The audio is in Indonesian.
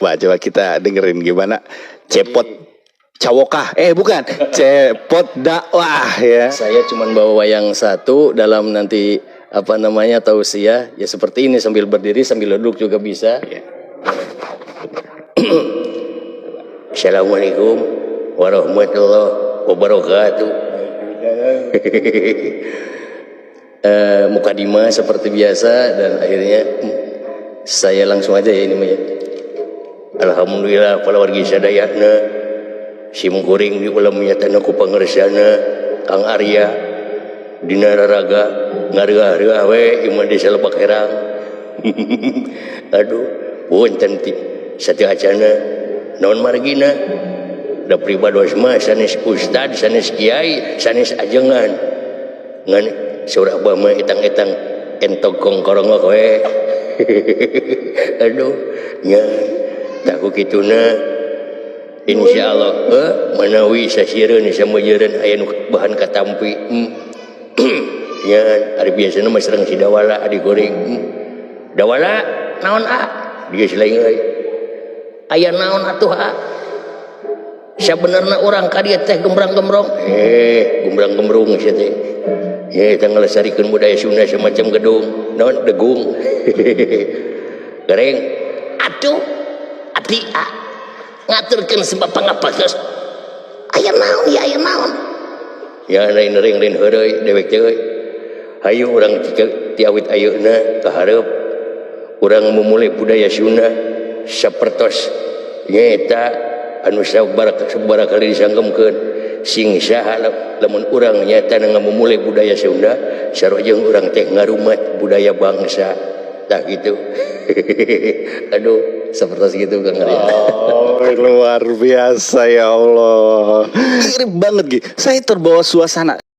Wah, coba kita dengerin gimana cepot cawokah? Bukan, cepot dakwah ya. Saya cuma bawa wayang satu dalam nanti apa namanya tausiah ya seperti ini, sambil berdiri sambil duduk juga bisa. Ya. Assalamualaikum warahmatullahi wabarakatuh. Mukadimah seperti biasa dan akhirnya saya langsung aja ya ini Maya. Alhamdulillah para wargi sadayana simkuring di ulam nyatana ku pangersana Kang Arya dina raraga ngareuah-reuah we ieu desa Lebak Herang. Aduh, wonten ti satiu acana naon margina da pribados mah sanes ustad, sanes kiai, sanes ajengan. Ngan surah abah mah etang-etang entog kongkorongok we. Aduh, nya taku kituna insyaallah manawi sasiereun sameujeureun aya nu bahan katampi. Ya, ari biasana mah sareng si Dawala adi goreng. Dawala, naon Dia selain euy. Aya naon atuh Sabenerna urang ka dieu teh gembrang-gembrong. Gembrang-gembrung sia teh. Eta ngalesarikeun budaya Sunda semacam gedung, naon degung. Gareng. Atuh, abdi ngaturkeun sebab pangapatos. Aya naon ya aya naon? Ya lain ring-ring heureuy dewek teh euy. Hayu urang ti awit ayeuna ka hareup urang memulai budaya Sunda sapertos nyaeta anu sabaraha kali disanggemkeun sing saha lamun urang nyaeta ngamumulai budaya Sunda sarojeng urang teh ngarumat budaya bangsa tah gitu. Aduh, seperti gitu Kang Arya. Oh, luar biasa ya Allah. Mirip banget gitu. Saya terbawa suasana